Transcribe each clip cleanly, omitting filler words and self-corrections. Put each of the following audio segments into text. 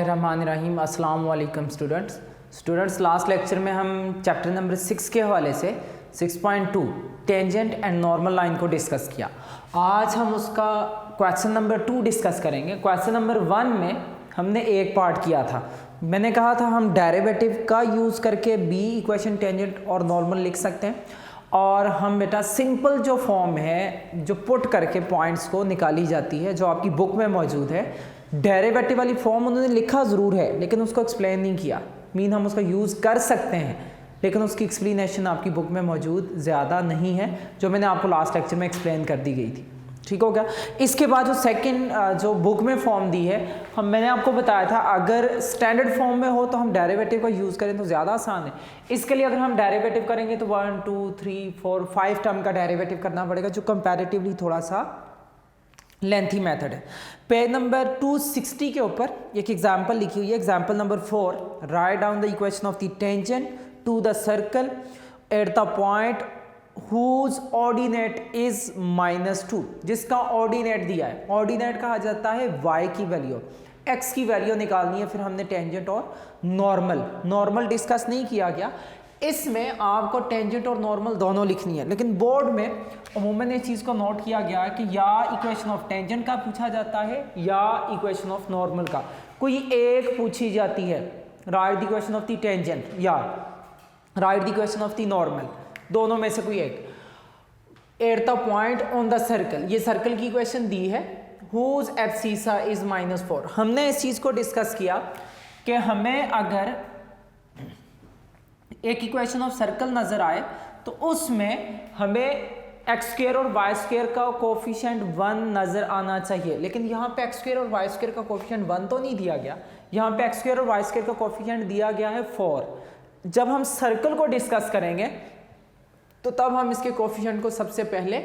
बिस्मिल्लाहिर्रहमानिर्रहीम। अस्सलाम वालेकुम स्टूडेंट्स। लास्ट लेक्चर में हम चैप्टर नंबर 6 के हवाले से 6.2 टेंजेंट एंड नॉर्मल लाइन को डिस्कस किया। आज हम उसका क्वेश्चन नंबर 2 डिस्कस करेंगे। क्वेश्चन नंबर 1 में हमने एक पार्ट किया था। मैंने कहा था हम डेरिवेटिव का यूज़ करके बी इक्वेशन टेंजेंट और नॉर्मल लिख सकते हैं, और हम बेटा सिंपल जो फॉर्म है जो पुट करके पॉइंट्स को निकाली जाती है, जो आपकी बुक में मौजूद है, डेरिवेटिव वाली फॉर्म उन्होंने लिखा ज़रूर है लेकिन उसको एक्सप्लेन नहीं किया। मीन हम उसका यूज़ कर सकते हैं लेकिन उसकी एक्सप्लेनेशन आपकी बुक में मौजूद ज़्यादा नहीं है, जो मैंने आपको लास्ट लेक्चर में एक्सप्लेन कर दी गई थी। ठीक हो गया। इसके बाद जो सेकंड जो बुक में फॉर्म दी है, मैंने आपको बताया था अगर स्टैंडर्ड फॉर्म में हो तो हम डेरिवेटिव का यूज़ करें तो ज़्यादा आसान है। इसके लिए अगर हम डेरिवेटिव करेंगे तो 1 2 3 4 5 टर्म का डेरिवेटिव करना पड़ेगा, जो कंपैरेटिवली थोड़ा सा लेंथी मेथड है। पेज नंबर 260 के ऊपर एक एग्जाम्पल लिखी हुई है। Example number 4, right down the equation of the tangent to the circle at the point whose ordinate is -2, जिसका ऑर्डिनेट दिया है। ऑर्डिनेट कहा जाता है y की वैल्यू, x की वैल्यू निकालनी है। फिर हमने टेंजेंट और नॉर्मल डिस्कस नहीं किया गया। इसमें आपको टेंजेंट और नॉर्मल दोनों लिखनी है, लेकिन बोर्ड में अमूमन इस चीज़ को नोट किया गया है कि या इक्वेशन ऑफ टेंजेंट का पूछा जाता है या इक्वेशन ऑफ नॉर्मल का, कोई एक पूछी जाती है। Write the equation of the tangent या write the equation of the normal, दोनों में से कोई एक। At the point on the circle, ये सर्कल की इक्वेशन दी है। Whose abscissa is -4। हमने इस चीज़ को डिस्कस किया कि हमें अगर एक इक्वेशन ऑफ सर्कल नजर आए तो उसमें हमें x² और y² का कोफिशिएंट 1 नजर आना चाहिए, लेकिन यहाँ पे x² और y² का कोफिशिएंट 1 तो नहीं दिया गया। यहाँ पे x² और y² का कोफिशिएंट दिया गया है 4। जब हम सर्कल को डिस्कस करेंगे तो तब हम इसके कोफिशिएंट को सबसे पहले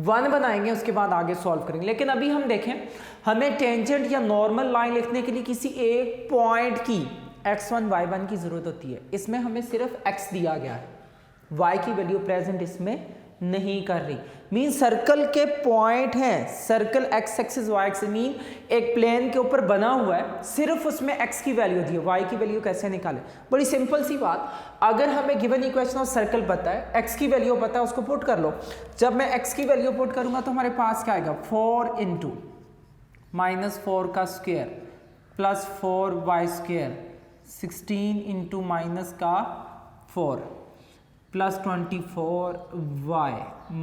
1 बनाएंगे, उसके बाद आगे सॉल्व करेंगे। लेकिन अभी हम देखें, हमें टेंजेंट या नॉर्मल लाइन लिखने के लिए किसी एक पॉइंट की x1 y1 की जरूरत होती है। इसमें हमें सिर्फ x दिया गया है, y की वैल्यू प्रेजेंट इसमें नहीं कर रही। मीन सर्कल के पॉइंट हैं, circle x axis y axis, mean एक प्लेन के ऊपर बना हुआ है, सिर्फ उसमें x की वैल्यू दी है, y की वैल्यू कैसे निकालें। बड़ी सिंपल सी बात, अगर हमें गिवन इक्वेशन ऑफ सर्कल पता है, x की वैल्यू पता है, उसको पुट कर लो। जब मैं x की वैल्यू पुट करूंगा तो हमारे पास क्या आएगा, 4 इंटू -4 का square plus 4y², 16 into minus का 4 प्लस 24y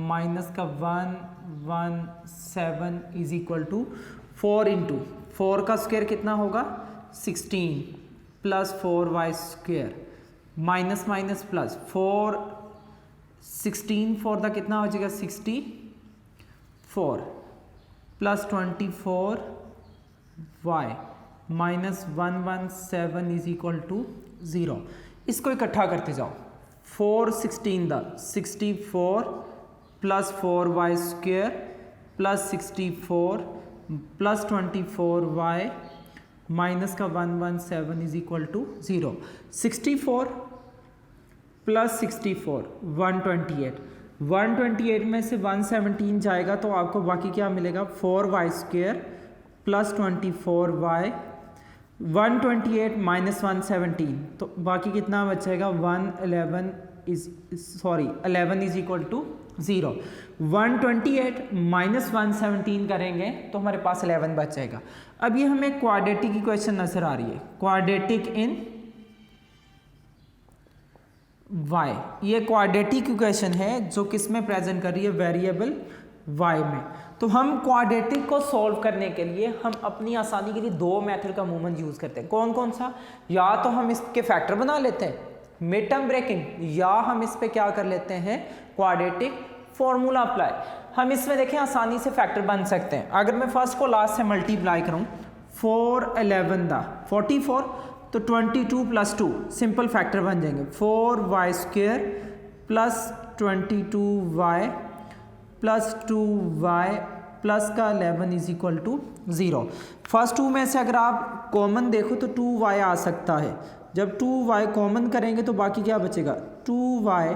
माइनस का 117 इज इक्वल टू 4 इंटू 4 का स्क्वायर कितना होगा 16 plus 4y² minus minus plus 4 16 4 का कितना हो जाएगा 64 plus 24y minus 117 is equal to 0। इसको इकट्ठा करते जाओ। 4 16 द 64 plus 4y² plus 64 plus 24y minus का 117 इज इक्वल टू 0। 64 प्लस 64 128 में से 117 जाएगा तो आपको बाकी क्या मिलेगा, 4y² प्लस 24y 128 माइनस 117, तो बाकी कितना बचेगा 11 इज इक्वल टू 0। 128 माइनस 117 करेंगे तो हमारे पास 11 बच जाएगा। अब ये हमें क्वाड्रेटिक इक्वेशन नजर आ रही है, क्वाड्रेटिक इन y। ये क्वाड्रेटिक इक्वेशन है जो किस में प्रेजेंट कर रही है, वेरिएबल y में। तो हम क्वाड्रेटिक को सॉल्व करने के लिए हम अपनी आसानी के लिए 2 मेथड का अमूमन यूज करते हैं। कौन कौन सा, या तो हम इसके फैक्टर बना लेते हैं मिड टर्म ब्रेकिंग, या हम इस पे क्या कर लेते हैं क्वाड्रेटिक फॉर्मूला अप्लाई। हम इसमें देखें आसानी से फैक्टर बन सकते हैं। अगर मैं फर्स्ट को लास्ट से मल्टीप्लाई करूं, 4 11 दा 44, तो 22 प्लस 2 सिंपल फैक्टर बन जाएंगे, 4y² plus 22y plus 2y plus का 11 इज इक्वल टू 0। फर्स्ट 2 में से अगर आप कॉमन देखो तो 2y आ सकता है। जब 2y कॉमन करेंगे तो बाकी क्या बचेगा, 2y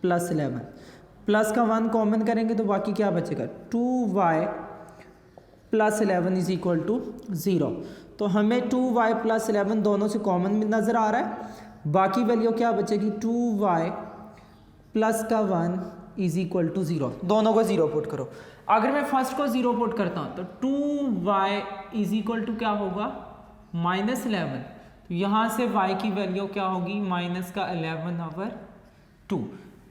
प्लस 11 प्लस का 1 कॉमन करेंगे तो बाकी क्या बचेगा, 2y plus 11 is equal to 0। तो तो हमें 2y प्लस 11 दोनों से कॉमन नज़र आ रहा है। बाकी वैल्यू क्या बचेगी, 2y प्लस का 1 इज इक्वल टू 0। दोनों को 0 पुट करो। अगर मैं फर्स्ट को 0 पुट करता हूँ तो 2y इज इक्वल टू क्या होगा, -11। तो यहाँ से y की वैल्यू क्या होगी, माइनस का 11/2।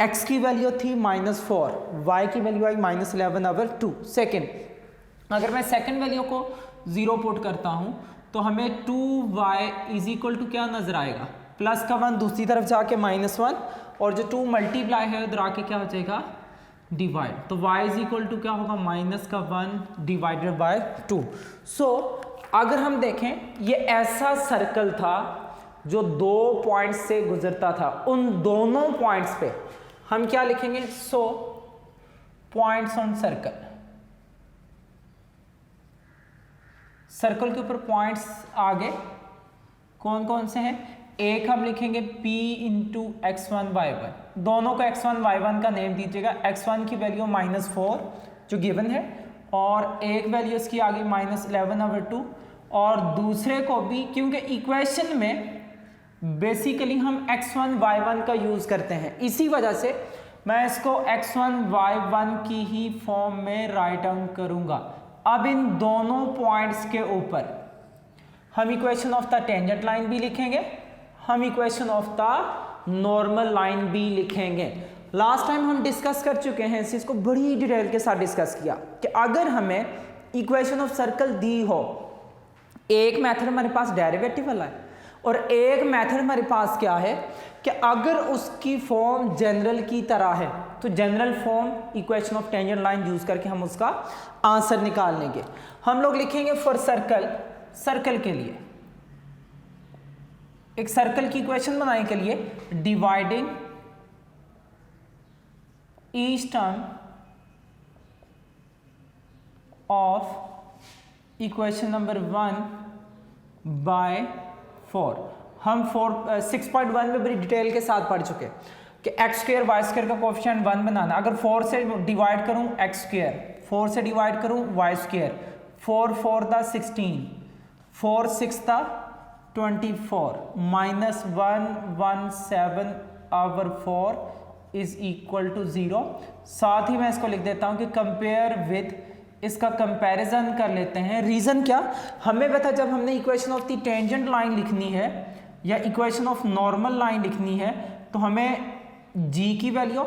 x की वैल्यू थी -4, y की वैल्यू आई -11/2। सेकेंड, अगर मैं सेकेंड वैल्यू को 0 पुट करता हूँ तो हमें 2y इज इक्वल टू क्या नजर आएगा, प्लस का 1 दूसरी तरफ जाके -1, और जो 2 मल्टीप्लाई है उधर आके क्या हो जाएगा, डिवाइड। तो y इज इक्वल टू क्या होगा, माइनस का 1 डिवाइडेड बाय 2। सो अगर हम देखें ये ऐसा सर्कल था जो 2 पॉइंट्स से गुजरता था, उन दोनों पॉइंट्स पे हम क्या लिखेंगे, सो पॉइंट्स ऑन सर्कल। सर्कल के ऊपर पॉइंट्स आगे कौन कौन से हैं, एक हम लिखेंगे p इंटू x1 y1, दोनों को x1 y1 का नेम दीजिएगा। x1 की वैल्यू -4 जो गिवन है, और एक वैल्यू इसकी आ गई -11/2, और दूसरे को भी, क्योंकि इक्वेशन में बेसिकली हम x1 y1 का यूज करते हैं, इसी वजह से मैं इसको x1 y1 की ही फॉर्म में राइट डाउन करूंगा। अब इन दोनों पॉइंट्स के ऊपर हम equation of the tangent line भी लिखेंगे, हम equation of the normal line भी लिखेंगे। लास्ट टाइम हम डिस्कस कर चुके हैं, इस चीज को बड़ी डिटेल के साथ डिस्कस किया कि अगर हमें इक्वेशन ऑफ सर्कल दी हो, एक मेथड हमारे पास डेरिवेटिव वाला है और एक मेथड हमारे पास क्या है कि अगर उसकी फॉर्म जनरल की तरह है तो general form equation of tangent line use करके हम उसका आंसर निकाल लेंगे। हम लोग लिखेंगे फॉर सर्कल, सर्कल के लिए एक सर्कल की इक्वेशन बनाने के लिए dividing each term of equation number 1 by 4। हम 6.1 में बड़ी डिटेल के साथ पढ़ चुके कि x² y² का कोएफिशिएंट 1 बनाना। अगर 4 से डिवाइड करूं x², 4 से डिवाइड करूं y², 4 4 दा 16, 4 6 दा 24, -117/4 इज इक्वल टू 0। साथ ही मैं इसको लिख देता हूं कि कंपेयर विद, इसका कंपैरिजन कर लेते हैं। रीजन क्या, हमें पता जब हमने equation of the tangent line लिखनी है या इक्वेशन ऑफ नॉर्मल लाइन लिखनी है तो हमें g की वैल्यू,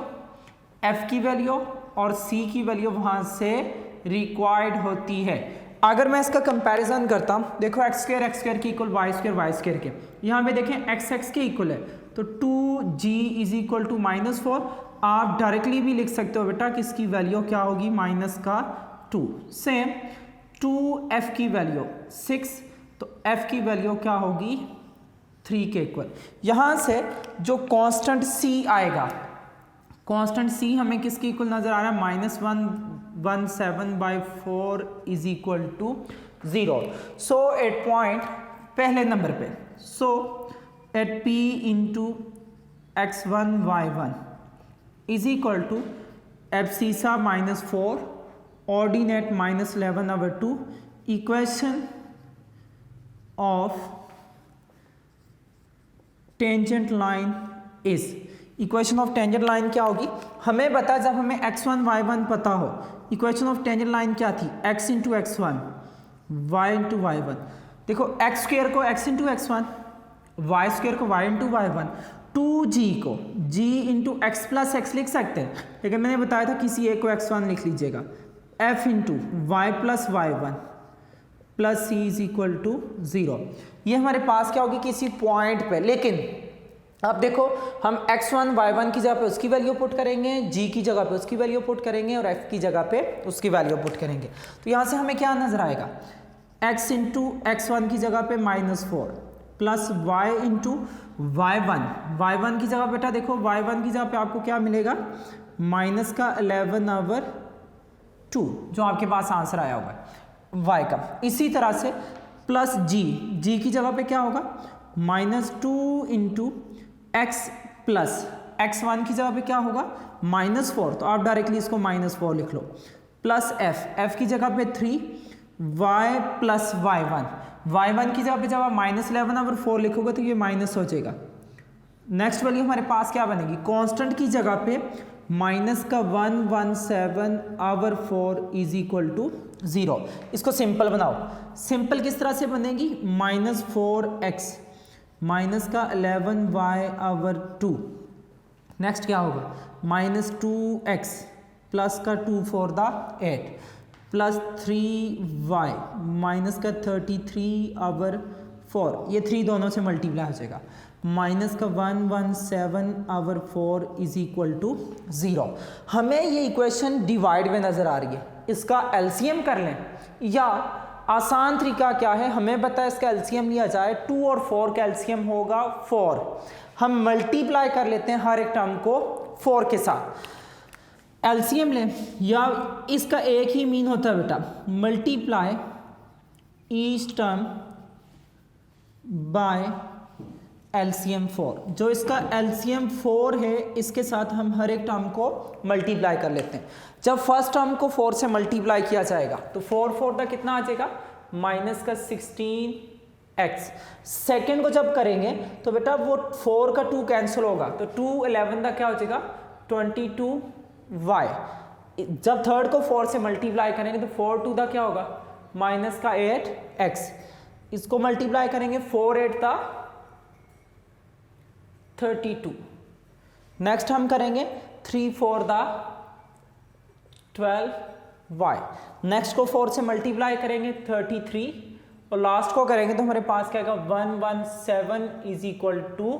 f की वैल्यू और c की वैल्यू वहां से रिक्वायर्ड होती है। अगर मैं इसका कंपैरिजन करता हूं, देखो x² की इक्वल y² के, यहां पे देखें x के इक्वल है तो 2g इज इक्वल टू -4। आप डायरेक्टली भी लिख सकते हो बेटा कि इसकी वैल्यू क्या होगी, -2। सेम 2f की वैल्यू 6, तो f की वैल्यू क्या होगी, 3 के इक्वल। यहां से जो कांस्टेंट c आएगा, कांस्टेंट c हमें किसके इक्वल नजर आ रहा है, -117/4 is equal to 0। So at point पहले नंबर पे, so at p into x1 y1 is equal to abscissa -4 ordinate -11/2 equation of tangent line is, equation of tangent line क्या होगी, हमें बता जब हमें x1 y1 पता हो, इक्वेशन ऑफ टेंजेंट लाइन क्या थी, x into x1 y into y1। देखो x² को x इंटू x1, y² को y इंटू y1, 2g को g into x plus x लिख सकते हैं, लेकिन मैंने बताया था किसी एक को x1 लिख लीजिएगा, f into y plus y1 plus c is equal to 0। ये हमारे पास क्या होगी किसी पॉइंट पे, लेकिन अब देखो हम x1 y1 की जगह पे उसकी वैल्यू पुट करेंगे, g की जगह पे उसकी वैल्यू पुट करेंगे और f की जगह पे उसकी वैल्यू पुट करेंगे। तो यहाँ से हमें क्या नजर आएगा, x इंटू x1 की जगह पे -4 प्लस y इंटू y1 की जगह बेटा देखो y1 की जगह पे आपको क्या मिलेगा, -11/2 जो आपके पास आंसर आया होगा y का। इसी तरह से प्लस g की जगह पे क्या होगा, -2 इंटू x प्लस x1 की जगह पे क्या होगा, -4, तो आप डायरेक्टली इसको -4 लिख लो, प्लस f की जगह पे 3, y प्लस y1 की जगह पे जब आप -11/4 लिखोगे तो ये माइनस हो जाएगा। नेक्स्ट वैल्यू हमारे पास क्या बनेगी, कांस्टेंट की जगह पे -117/4 इज इक्वल टू 0। इसको सिंपल बनाओ। सिंपल किस तरह से बनेगी, -4x -11y/2। नेक्स्ट क्या होगा, -2x प्लस का 2 4 द 8 प्लस 3y माइनस का 33/4, ये 3 दोनों से मल्टीप्लाई हो जाएगा, माइनस का 117/4 इज इक्वल टू 0। हमें ये इक्वेशन डिवाइड में नज़र आ रही है, इसका एलसीएम कर लें या आसान तरीका क्या है, हमें पता है इसका एलसीएम लिया जाए, 2 और 4 का एलसीएम होगा 4। हम मल्टीप्लाई कर लेते हैं हर एक टर्म को 4 के साथ, एलसीएम लें, या इसका एक ही मीन होता है बेटा, multiply each term bye LCM 4। जो इसका एलसीएम 4 है इसके साथ हम हर एक टर्म को मल्टीप्लाई कर लेते हैं। जब फर्स्ट टर्म को 4 से मल्टीप्लाई किया जाएगा तो 4 4 तक कितना आ जाएगा, माइनस का 16x। सेकेंड को जब करेंगे तो बेटा वो 4 का 2 कैंसिल होगा, तो 2 11 का क्या हो जाएगा 22y। जब थर्ड को 4 से मल्टीप्लाई करेंगे तो 4 2 का क्या होगा, माइनस का 8x। इसको मल्टीप्लाई करेंगे 4 8 था 32। नेक्स्ट हम करेंगे 3 4 दा 12y। नेक्स्ट को 4 से मल्टीप्लाई करेंगे 33 और लास्ट को करेंगे तो हमारे पास क्या आएगा 117 इज इक्वल टू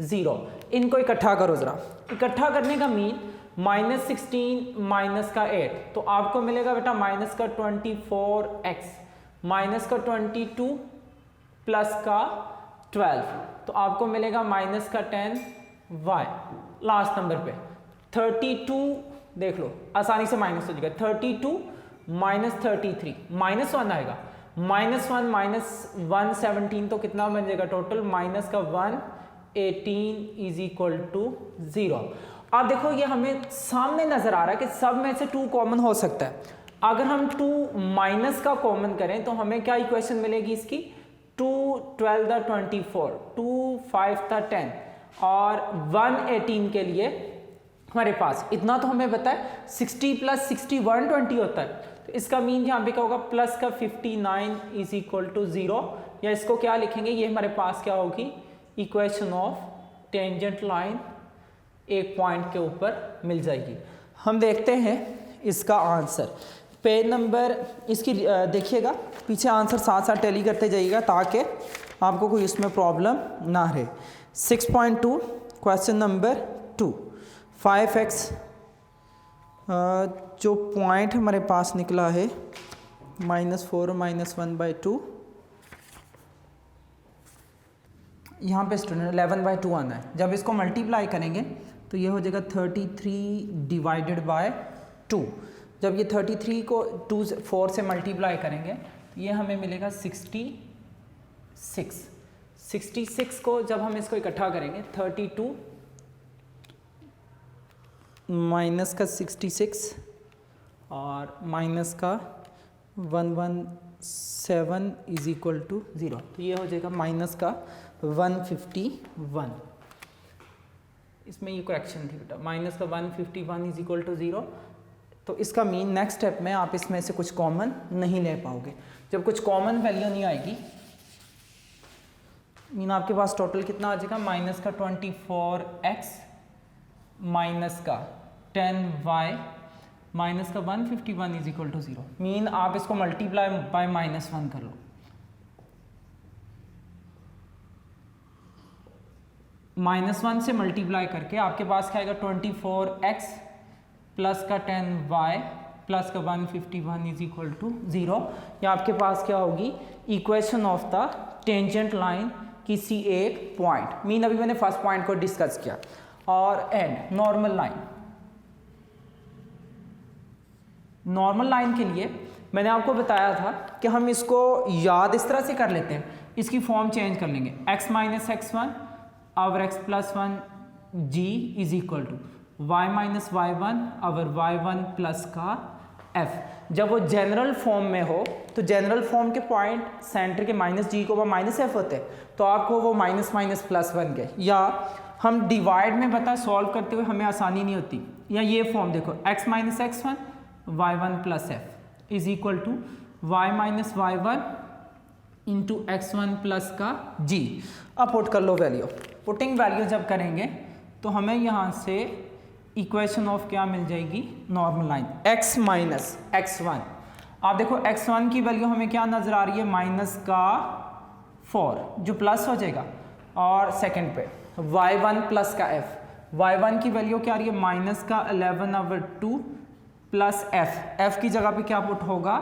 0। इनको इकट्ठा करो जरा, इकट्ठा करने का मीन -16 माइनस का 8, तो आपको मिलेगा बेटा माइनस का 24x माइनस का 22 प्लस का 12, तो आपको मिलेगा माइनस का 10y। लास्ट नंबर पे 32 देख लो, आसानी से माइनस हो जाएगा, 32 माइनस 33 -1 आएगा, -1 माइनस 117 तो कितना बन जाएगा टोटल, माइनस का 118 इज इक्वल टू 0। अब देखो ये हमें सामने नजर आ रहा है कि सब में से 2 कॉमन हो सकता है। अगर हम 2 माइनस का कॉमन करें तो हमें क्या इक्वेशन मिलेगी इसकी, 2 12 दा 24, 2 5 दा 10 और 118 के लिए हमारे पास इतना तो हमें पता है 60 प्लस 60 120 होता है, तो इसका मीन यहाँ पे क्या होगा, प्लस का 59 इज इक्वल टू 0, या इसको क्या लिखेंगे, ये हमारे पास क्या होगी, इक्वेशन ऑफ टेंजेंट लाइन एक पॉइंट के ऊपर मिल जाएगी। हम देखते हैं इसका आंसर, पेज नंबर इसकी देखिएगा, पीछे आंसर साथ साथ टैली करते जाइएगा ताकि आपको कोई इसमें प्रॉब्लम ना रहे। 6.2 क्वेश्चन नंबर 2, 5x जो पॉइंट हमारे पास निकला है -4 -1/2, यहाँ पे स्टूडेंट 11/2 आना है। जब इसको मल्टीप्लाई करेंगे तो ये हो जाएगा 33 डिवाइडेड बाय 2। जब ये 33 को 4 से मल्टीप्लाई करेंगे तो ये हमें मिलेगा 66। 66 को जब हम इसको इकट्ठा करेंगे 32 माइनस का 66 और माइनस का 117 इज इक्वल टू 0, तो ये हो जाएगा माइनस का 151। इसमें ये करेक्शन थी बेटा, माइनस का 151 इज इक्वल टू 0। तो इसका मीन नेक्स्ट स्टेप में आप इसमें से कुछ कॉमन नहीं ले पाओगे। जब कुछ कॉमन वैल्यू नहीं आएगी, मीन आपके पास टोटल कितना आ जाएगा, माइनस का 24x माइनस का 10y माइनस का 151 इज इक्वल टू 0। मीन आप इसको मल्टीप्लाई बाय -1 कर लो, -1 से मल्टीप्लाई करके आपके पास क्या आएगा 24x प्लस का 10y प्लस का 151 इज इक्वल टू 0। या आपके पास क्या होगी, equation of the tangent line किसी एक पॉइंट, मीन अभी मैंने फर्स्ट पॉइंट को डिस्कस किया, और and normal line. Normal line के लिए मैंने आपको बताया था कि हम इसको याद इस तरह से कर लेते हैं, इसकी फॉर्म चेंज कर लेंगे, x माइनस x1 और x plus 1 g is equal to y minus y1 और y1 प्लस का एफ। जब वो जनरल फॉर्म में हो तो जनरल फॉर्म के पॉइंट सेंटर के माइनस जी को माइनस एफ होते हैं, तो आपको वो माइनस माइनस प्लस बन गए। या हम डिवाइड में बता सॉल्व करते हुए हमें आसानी नहीं होती, या ये फॉर्म देखो x minus x one y one plus f is equal to y minus y one into x one plus का जी। अब पुट कर लो वैल्यू। पुटिंग वैल्यू जब करेंगे तो हमें यहाँ से इक्वेशन ऑफ क्या मिल जाएगी, normal line x minus x one. आप देखो x1 की वैल्यू हमें क्या नजर आ रही है, माइनस का 4 जो प्लस हो जाएगा, और सेकंड पे y1 प्लस का f, y1 की वैल्यू क्या आ रही है, माइनस का 11/2 प्लस f की जगह पे क्या पुट होगा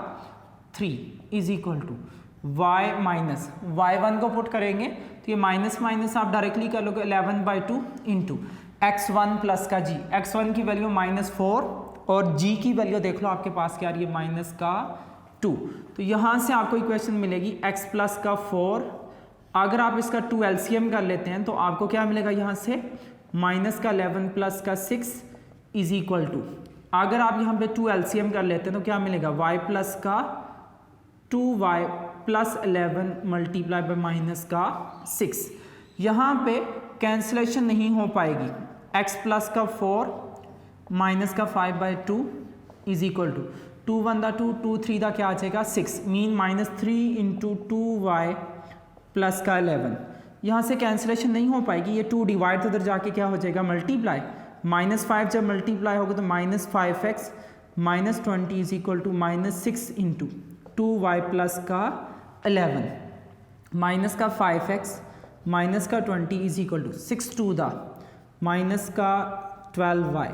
3 is equal to y minus y1 को पुट करेंगे तो ये माइनस माइनस आप डायरेक्टली कर लोगे 11/2 इंटू x1 प्लस का g। x1 की वैल्यू -4 और g की वैल्यू देख लो आपके पास क्या आ रही है, माइनस का 2। तो यहाँ से आपको इक्वेशन मिलेगी x प्लस का 4। अगर आप इसका 2 LCM कर लेते हैं तो आपको क्या मिलेगा, यहाँ से माइनस का 11 प्लस का 6 इज इक्वल टू, अगर आप यहाँ पे 2 LCM कर लेते हैं तो क्या मिलेगा, y प्लस का 2y plus 11 multiply by minus का 6। यहाँ पे कैंसिलेशन नहीं हो पाएगी, x प्लस का 4 माइनस का 5/2 इज इक्वल टू 2 1 दा 2 2 3 दा क्या आ जाएगा 6, मीन -3 इंटू 2y प्लस का 11। यहाँ से कैंसिलेशन नहीं हो पाएगी, ये 2 डिवाइड उधर जाके क्या हो जाएगा, मल्टीप्लाई। -5 जब मल्टीप्लाई होगा तो -5x minus 20 is equal to -6 into 2y plus का 11 माइनस का 5x माइनस का 20 इज इक्वल टू 6 2 दा माइनस का 12y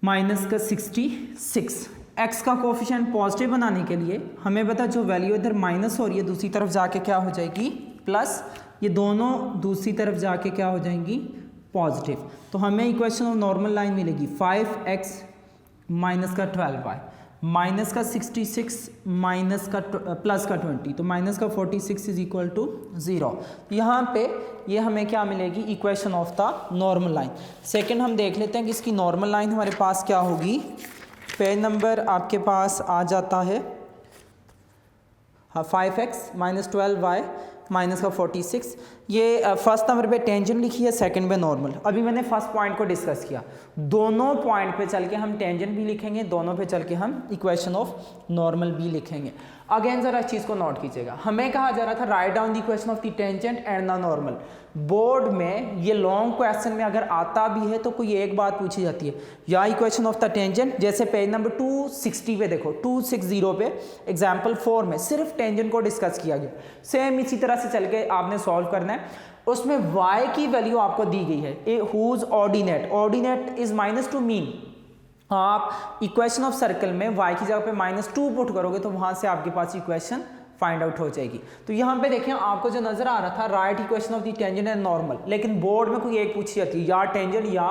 माइनस का 66। x का कोफिशिएंट पॉजिटिव बनाने के लिए हमें पता जो वैल्यू इधर माइनस हो रही है दूसरी तरफ जाके क्या हो जाएगी प्लस, ये दोनों दूसरी तरफ जाके क्या हो जाएंगी पॉजिटिव। तो हमें इक्वेशन ऑफ नॉर्मल लाइन मिलेगी 5x माइनस का 12y माइनस का 66 माइनस का प्लस का 20, तो माइनस का 46 इज इक्वल टू 0। यहाँ पे ये हमें क्या मिलेगी, equation of the normal line. Second हम देख लेते हैं कि इसकी नॉर्मल लाइन हमारे पास क्या होगी। पेज नंबर आपके पास आ जाता है 5x माइनस 12y माइनस का 46। ये फर्स्ट नंबर पे टेंजेंट लिखी है, सेकंड पे नॉर्मल। अभी मैंने फर्स्ट पॉइंट को डिस्कस किया, दोनों पॉइंट पे चल के हम टेंजेंट भी लिखेंगे, दोनों पे चल के हम इक्वेशन ऑफ नॉर्मल भी लिखेंगे। अगेन जरा इस चीज़ को नोट कीजिएगा, हमें कहा जा रहा था right down the equation of the tangent and the normal. Board में ये लॉन्ग क्वेश्चन में अगर आता भी है तो कोई एक बात पूछी जाती है, या इक्वेशन ऑफ द टेंजेंट, जैसे पेज नंबर 260 पे देखो 260 पे एग्जाम्पल 4 में सिर्फ टेंजेंट को डिस्कस किया गया। सेम इसी तरह से चल के आपने सॉल्व करना है। उसमें y की वैल्यू आपको दी गई है, whose ordinate, ordinate is -2 mean. आप इक्वेशन ऑफ सर्कल में y की जगह पे -2 पुट करोगे तो वहां से आपके पास इक्वेशन फाइंड आउट हो जाएगी। तो यहाँ पे देखिए आपको जो नजर आ रहा था right equation of the tangent and normal, लेकिन बोर्ड में कोई एक पूछी जाती है या टेंजेंट या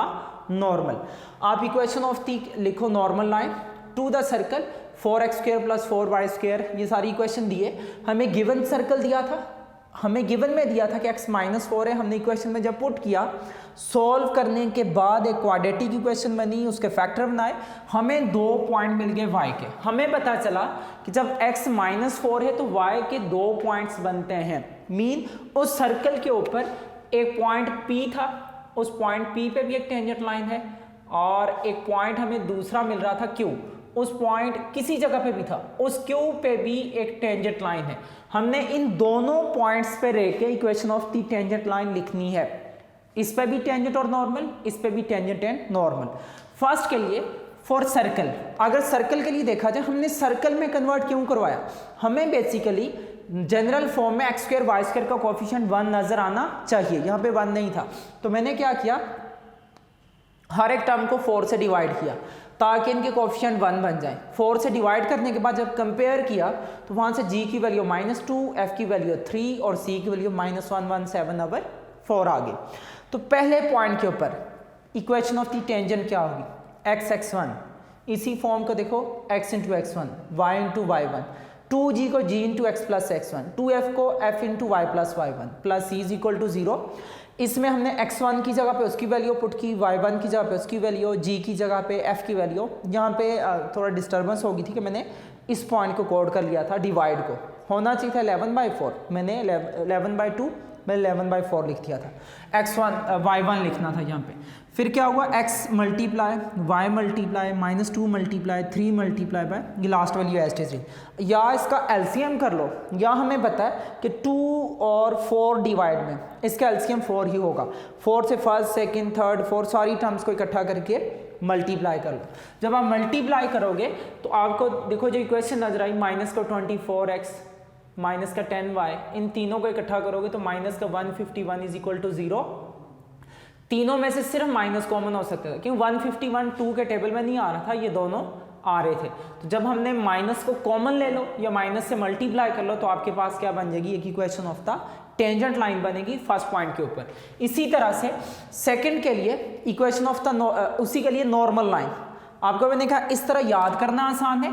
नॉर्मल। आप इक्वेशन ऑफ द लिखो normal line to the circle 4x² plus 4y², ये सारी इक्वेशन दिए। हमें गिवन सर्कल दिया था, हमें गिवन में दिया था कि x -4 है। हमने इक्वेशन में जब पुट किया, सॉल्व करने के बाद एक क्वाड्रेटिक इक्वेशन बनी, उसके फैक्टर बनाए, हमें 2 पॉइंट मिल गए y के। हमें पता चला कि जब x -4 है तो y के 2 पॉइंट्स बनते हैं। मीन उस सर्कल के ऊपर एक पॉइंट P था, उस पॉइंट P पे भी एक टेंजेंट लाइन है, और एक पॉइंट हमें दूसरा मिल रहा था Q, उस पॉइंट किसी जगह पे भी था, उस Q पे भी एक टेंजेंट लाइन है। हमने इन दोनों पॉइंट्स पे रह के equation of the tangent line लिखनी है। इस पे भी टेंजेंट और नॉर्मल, इस पे भी टेंजेंट एंड नॉर्मल। फर्स्ट के लिए फॉर सर्कल, अगर सर्कल के लिए देखा जाए, हमने सर्कल में कन्वर्ट क्यों करवाया, हमें बेसिकली जनरल फॉर्म में x² y² का कोफिशिएंट 1 नजर आना चाहिए, यहाँ पे 1 नहीं था। तो मैंने क्या किया, हर एक टर्म को 4 से डिवाइड किया ताकि इनके कोफिशिएंट 1 बन जाए। 4 से डिवाइड करने के बाद जब कंपेयर किया तो वहाँ से g की वैल्यू -2, f की वैल्यू 3 और c की वैल्यू -117/4 आ गई। तो पहले पॉइंट के ऊपर इक्वेशन ऑफ द टेंजेंट क्या होगी, x(x1), इसी फॉर्म को देखो x × x1, y × y1, 2g को g × x + x1, 2f को f × y + y1 plus c = 0। इसमें हमने x1 की जगह पे उसकी वैल्यू पुट की, y1 की जगह पे उसकी वैल्यू, g की जगह पे f की वैल्यू। यहाँ पे थोड़ा डिस्टर्बेंस हो गई थी कि मैंने इस पॉइंट को कोड कर लिया था, डिवाइड को होना चाहिए था 11/4, मैंने 11/2 मैंने 11/4 लिख दिया था, y1 लिखना था यहाँ पे। फिर क्या हुआ, x multiply y multiply -2 multiply 3 multiply by ये last value as it is, या इसका एलसीएम कर लो, या हमें पता है कि 2 और 4 डिवाइड में इसका एलसीएम 4 ही होगा। 4 से फर्स्ट सेकंड थर्ड फोर्थ सारी टर्म्स को इकट्ठा करके मल्टीप्लाई कर लो। जब आप मल्टीप्लाई करोगे तो आपको देखो जो इक्वेशन नजर आई, माइनस का 24x माइनस का 10y, इन तीनों को इकट्ठा करोगे तो माइनस का 151 इज इक्वल टू 0। तीनों में से सिर्फ माइनस कॉमन हो सकता था, क्योंकि 151 2 के टेबल में नहीं आ रहा था, ये दोनों आ रहे थे। तो जब हमने माइनस को कॉमन ले लो या माइनस से मल्टीप्लाई कर लो तो आपके पास क्या बन जाएगी, एक equation of the tangent line बनेगी फर्स्ट पॉइंट के ऊपर। इसी तरह से सेकंड के लिए इक्वेशन ऑफ द उसी के लिए नॉर्मल लाइन, आपको मैंने कहा इस तरह याद करना आसान है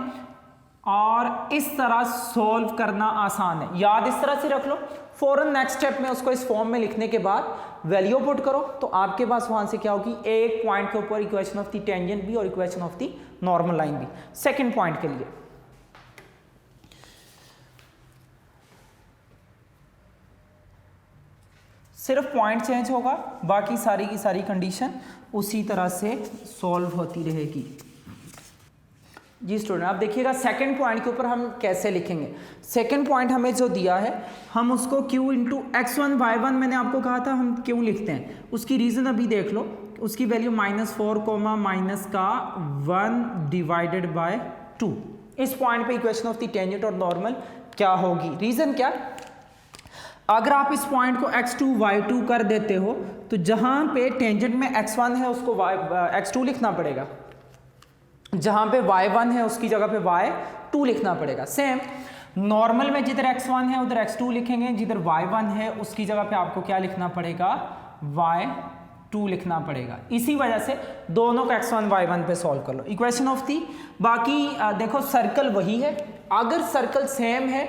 और इस तरह सॉल्व करना आसान है। याद इस तरह से रख लो, फौरन नेक्स्ट स्टेप में उसको इस फॉर्म में लिखने के बाद वैल्यू पुट करो तो आपके पास वहां से क्या होगी, एक पॉइंट के ऊपर इक्वेशन ऑफ द टेंजेंट भी और equation of the normal line भी। सेकंड पॉइंट के लिए सिर्फ पॉइंट चेंज होगा, बाकी सारी की सारी कंडीशन उसी तरह से सॉल्व होती रहेगी। जी स्टूडेंट, आप देखिएगा सेकंड पॉइंट के ऊपर हम कैसे लिखेंगे। सेकंड पॉइंट हमें जो दिया है, हम उसको q इंटू x1 y1, मैंने आपको कहा था हम क्यों लिखते हैं, उसकी रीज़न अभी देख लो। उसकी वैल्यू -4 माइनस का 1 डिवाइडेड बाय 2। इस पॉइंट पे इक्वेशन ऑफ द टेंजेंट और नॉर्मल क्या होगी, रीज़न क्या, अगर आप इस पॉइंट को x2 y2 कर देते हो तो जहां पे टेंजेंट में x1 है उसको x2 लिखना पड़ेगा, जहां पे y1 है उसकी जगह पे y2 लिखना पड़ेगा। सेम नॉर्मल में जिधर x1 है उधर x2 लिखेंगे, जिधर y1 है उसकी जगह पे आपको क्या लिखना पड़ेगा, y2 लिखना पड़ेगा। इसी वजह से दोनों को x1 y1 पे सॉल्व कर लो। इक्वेशन ऑफ दी बाकी देखो सर्कल वही है, अगर सर्कल सेम है,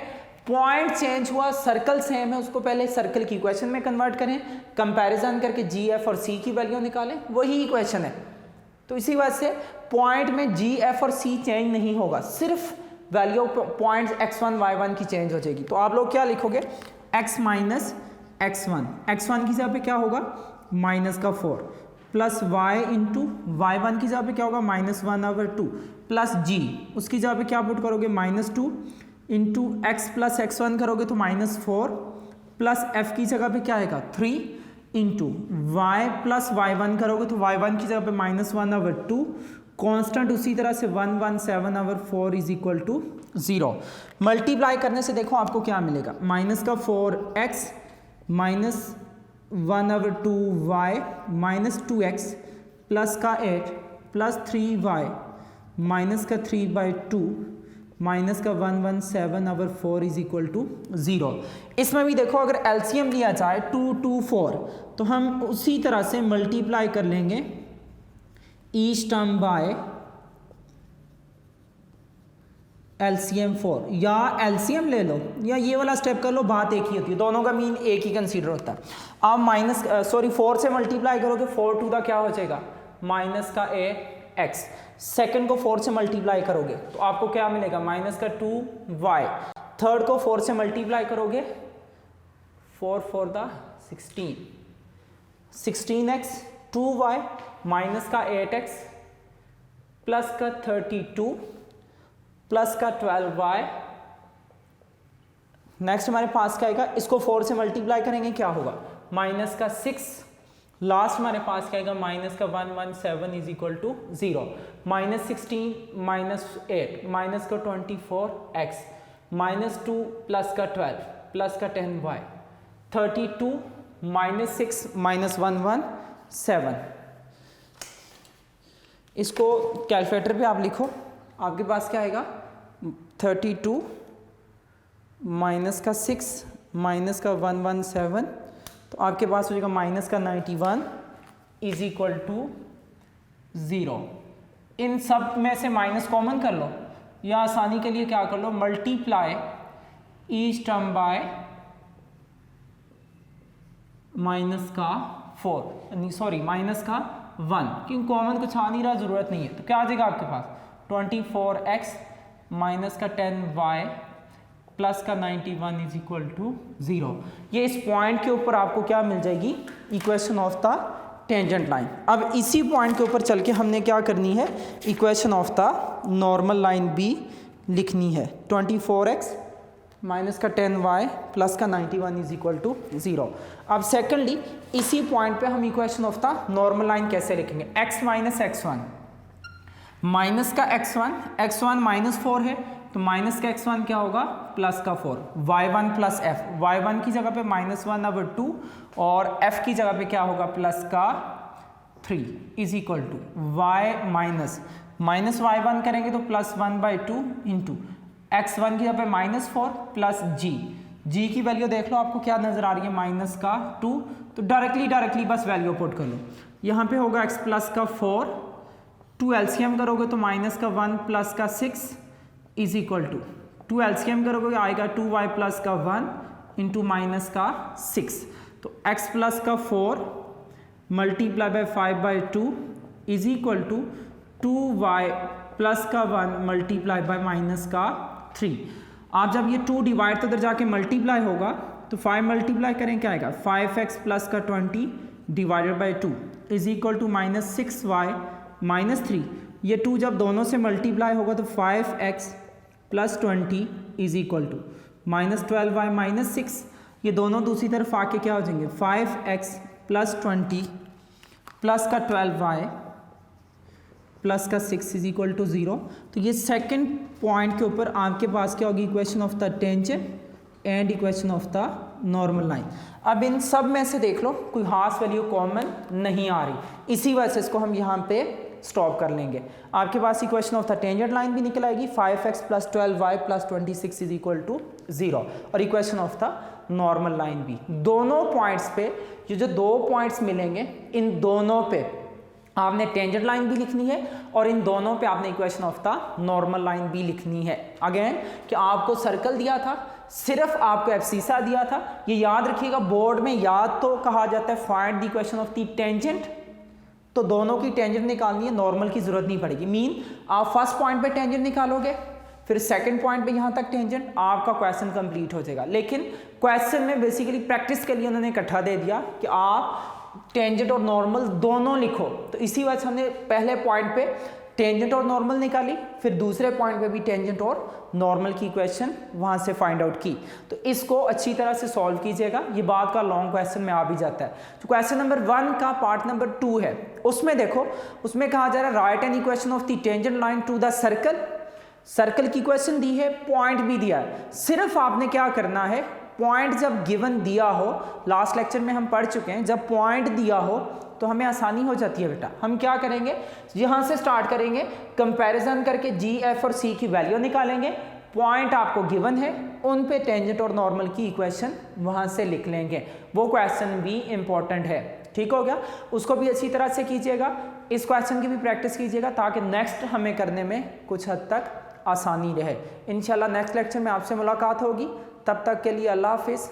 पॉइंट चेंज हुआ, सर्कल सेम है, उसको पहले सर्कल की इक्वेशन में कन्वर्ट करें, कंपैरिजन करके जी एफ और सी की वैल्यू निकालें, वही इक्वेशन है। तो इसी वजह से पॉइंट में जी एफ और सी चेंज नहीं होगा, सिर्फ वैल्यू पॉइंट्स x1 y1 की चेंज हो जाएगी। तो आप लोग क्या लिखोगे, x माइनस x1 की जगह पे क्या होगा माइनस का 4 प्लस y इंटू y1 की जगह पे क्या होगा -1/2 प्लस g, उसकी जगह पे क्या पुट करोगे -2 इंटू x प्लस x1 करोगे तो -4 प्लस f की जगह पे क्या आएगा 3 इंटू y प्लस y1 करोगे तो y1 की जगह पे -1/2, कांस्टेंट उसी तरह से 117/4 इज इक्वल टू 0। मल्टीप्लाई करने से देखो आपको क्या मिलेगा, माइनस का 4x minus 1/2y minus 2x plus का 8 प्लस 3y माइनस का 3/2 माइनस का 117/4 इज इक्वल टू 0। इसमें भी देखो अगर एलसीएम लिया जाए 2 2 4 तो हम उसी तरह से मल्टीप्लाई कर लेंगे ईच टर्म बाय एलसीएम 4, या एलसीएम ले लो या ये वाला स्टेप कर लो, बात एक ही होती है, दोनों का मीन एक ही कंसीडर होता है। आप 4 से मल्टीप्लाई करोगे 4 टू द क्या हो जाएगा माइनस का x, सेकंड को 4 से मल्टीप्लाई करोगे तो आपको क्या मिलेगा माइनस का 2y, थर्ड को 4 से मल्टीप्लाई करोगे 4 4 द 16x 2y माइनस का 8x प्लस का 32 प्लस का 12y। नेक्स्ट हमारे पास क्या आएगा, इसको 4 से मल्टीप्लाई करेंगे क्या होगा माइनस का 6, लास्ट हमारे पास क्या आएगा माइनस का 117 is equal to 0, -16 minus 8 minus का 24x -2 प्लस का 12 प्लस का 10y 32 -6 -117। इसको कैलकुलेटर पे आप लिखो, आपके पास क्या आएगा 32 माइनस का 6 माइनस का 117, तो आपके पास हो जाएगा माइनस का 91 इज इक्वल टू 0। इन सब में से माइनस कॉमन कर लो, या आसानी के लिए क्या कर लो multiply each term by minus का 4 सॉरी माइनस का 1, क्योंकि कॉमन कुछ आ नहीं रहा, ज़रूरत नहीं है, तो क्या आ जाएगा आपके पास 24x माइनस का 10y प्लस का 91 इज इक्वल टू 0। ये इस पॉइंट के ऊपर आपको क्या मिल जाएगी, equation of the tangent line. अब इसी पॉइंट के ऊपर चल के हमने क्या करनी है, equation of the normal line भी लिखनी है। 24x माइनस का 10y प्लस का 91 इज इक्वल टू 0। अब सेकेंडली इसी पॉइंट पे हम equation of the normal line कैसे लिखेंगे, x माइनस x1 माइनस का x1 माइनस 4 है, तो माइनस का x1 क्या होगा, प्लस का 4, y1 प्लस f, y1 की जगह पे -1/2 और f की जगह पे क्या होगा, प्लस का 3 is equal to y minus y1 करेंगे तो प्लस 1/2 इंटू x1 की जगह पे -4 प्लस g की वैल्यू देख लो आपको क्या नजर आ रही है, माइनस का 2, तो डायरेक्टली बस वैल्यू पुट कर लो। यहाँ पे होगा x प्लस का 4, 2 एलसीएम करोगे तो माइनस का 1 प्लस का 6 इज इक्वल टू 2 एलसीएम करोगे आएगा 2y प्लस का 1 इंटू माइनस का 6, तो x प्लस का 4 multiply by 5/2 is equal to 2y plus का 1 मल्टीप्लाई बाय माइनस का 3। आप जब ये 2 डिवाइड तो इधर जाके मल्टीप्लाई होगा, तो 5 मल्टीप्लाई करें क्या आएगा, 5x प्लस का 20 divided by 2 is equal to minus 6y minus 3। ये 2 जब दोनों से मल्टीप्लाई होगा तो 5x plus 20 is equal to minus 12y minus 6। ये दोनों दूसरी तरफ आके क्या हो जाएंगे, 5x प्लस 20 प्लस का 12y प्लस का 6 इज इक्वल टू 0। तो ये सेकंड पॉइंट के ऊपर आपके पास क्या होगी, equation of the tangent and equation of the normal line. अब इन सब में से देख लो कोई खास वैल्यू कॉमन नहीं आ रही, इसी वजह से इसको हम यहाँ पे स्टॉप कर लेंगे। आपके पास equation of the tangent line भी निकल आएगी, 5x plus 12y plus 26 is equal to 0, और equation of the normal line भी। दोनों पॉइंट्स पे ये जो 2 पॉइंट्स मिलेंगे, इन दोनों पे आपने टेंजेंट लाइन भी लिखनी है और इन दोनों पे आपने equation of the normal line भी लिखनी है। अगेन कि आपको सर्कल दिया था, सिर्फ आपको एब्सिसा दिया था, ये याद रखिएगा। बोर्ड में याद तो कहा जाता है find the equation of the tangent, तो दोनों की टेंजेंट निकालनी है, नॉर्मल की जरूरत नहीं पड़ेगी। मीन आप फर्स्ट पॉइंट पे टेंजेंट निकालोगे, फिर सेकंड पॉइंट पे यहाँ तक टेंजेंट, आपका क्वेश्चन कंप्लीट हो जाएगा। लेकिन क्वेश्चन में बेसिकली प्रैक्टिस के लिए उन्होंने इकट्ठा दे दिया कि आप टेंजेंट और नॉर्मल दोनों लिखो, तो इसी वजह से हमने पहले पॉइंट पे टेंजेंट और नॉर्मल निकाली, फिर दूसरे पॉइंट पे भी टेंजेंट और नॉर्मल की इक्वेशन वहां से फाइंड आउट की। तो इसको अच्छी तरह से सॉल्व कीजिएगा, ये बात का लॉन्ग क्वेश्चन में आ भी जाता है। तो क्वेश्चन नंबर 1 का पार्ट नंबर 2 है, उसमें देखो, उसमें कहा जा रहा है write an equation of the tangent line to the circle. Circle की इक्वेशन दी है, पॉइंट भी दिया है, सिर्फ आपने क्या करना है, पॉइंट जब गिवन दिया हो, लास्ट लेक्चर में हम पढ़ चुके हैं, जब पॉइंट दिया हो तो हमें आसानी हो जाती है बेटा। हम क्या करेंगे, यहां से स्टार्ट करेंगे, कंपैरिजन करके जी, एफ और सी की वैल्यू निकालेंगे। पॉइंट आपको गिवन है, उन पे टेंजेंट और नॉर्मल की इक्वेशन वहां से लिख लेंगे। वो क्वेश्चन भी इंपॉर्टेंट है, ठीक हो गया। उसको भी अच्छी तरह से कीजिएगा, इस क्वेश्चन की भी प्रैक्टिस कीजिएगा, ताकि नेक्स्ट हमें करने में कुछ हद तक आसानी रहे। इंशाल्लाह नेक्स्ट लेक्चर में आपसे मुलाकात होगी, तब तक के लिए अल्लाह हाफिज़।